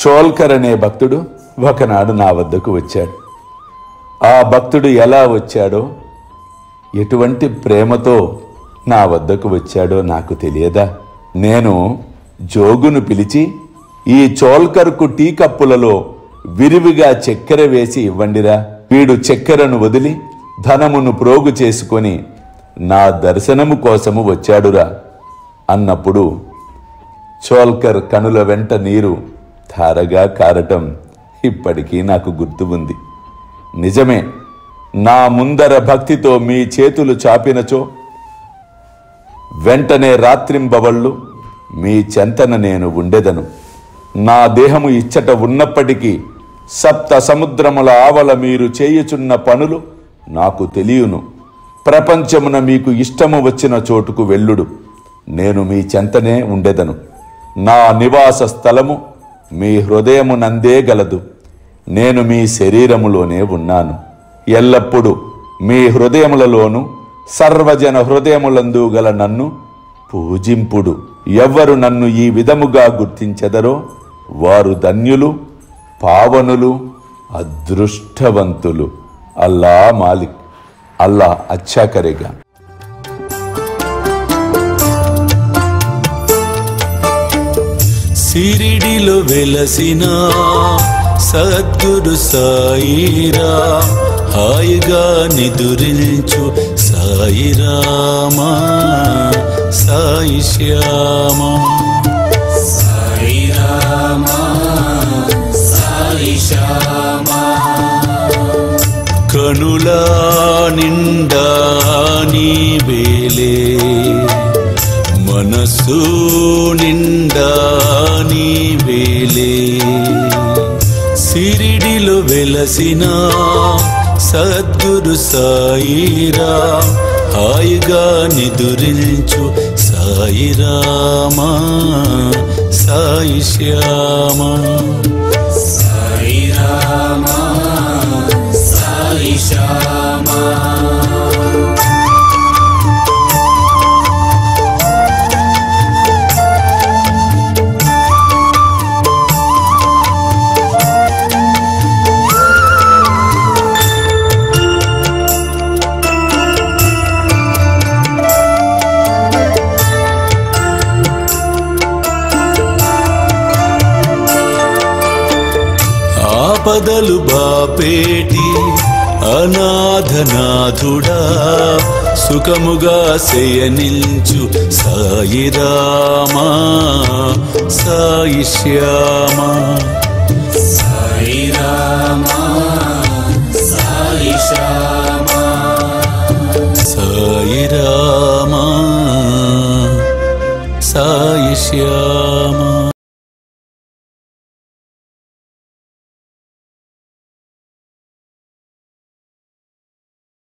చోల్కర్ అనే భక్తుడు ఒకనాడు నా వద్దకు వచ్చాడు. ఆ భక్తుడు ఎలా వచ్చాడో, ఎటువంటి ప్రేమతో నా వద్దకు వచ్చాడో నాకు తెలియదా? నేను జోగును పిలిచి, ఈ చోల్కర్కు టీ కప్పులలో విరివిగా చక్కెర వేసి ఇవ్వండిరా, వీడు చక్కెరను వదిలి ధనమును ప్రోగు చేసుకొని నా దర్శనము కోసము వచ్చాడురా అన్నప్పుడు చోల్కర్ కనుల వెంట నీరు ధారగా కారటం ఇప్పటికీ నాకు గుర్తు ఉంది. నిజమే, నా ముందర భక్తితో మీ చేతులు చాపినచో వెంటనే రాత్రింబవళ్ళు మీ చెంతన నేను ఉండెదను. నా దేహము ఇచ్చట ఉన్నప్పటికీ సప్త సముద్రముల ఆవల మీరు చేయుచున్న పనులు నాకు తెలియను. ప్రపంచమున మీకు ఇష్టము వచ్చిన చోటుకు వెళ్ళుడు, నేను మీ చెంతనే ఉండెదను. నా నివాస స్థలము మీ హృదయమునందే గలదు. నేను మీ శరీరములోనే ఉన్నాను. ఎల్లప్పుడూ మీ హృదయములలోను సర్వజన హృదయములందు గల నన్ను పూజింపుడు. ఎవ్వరు నన్ను ఈ విధముగా గుర్తించెదరో వారు ధన్యులు, పావనులు, అదృష్టవంతులు. అల్లా మాలిక్, అల్లా అచ్చా కరేగా. సిరిడిలో వెలసిన సద్గురు సాయిరా, హాయిగా నిదురించు సాయిరామా, సాయి శ్యామా. సాయిరామా, సాయి శ్యామా. కనుల నిండా నీ వేలే, మనసు నిండా నీ వేలే. సిరిడిలో వెలసిన సద్గురు సాయిరా, హాయిగా నిదురించు సాయిరామా, సాయి శ్యామా. సాయిరామా, సాయి శ్యామా. ఆపదలు బాపేటి అనాథనాథుడా, సుఖముగా శయనించు సాయిరామా, సాయి శ్యామా. సాయిరామా, సాయి శ్యామా. సాయిరామా, సాయి శ్యామా.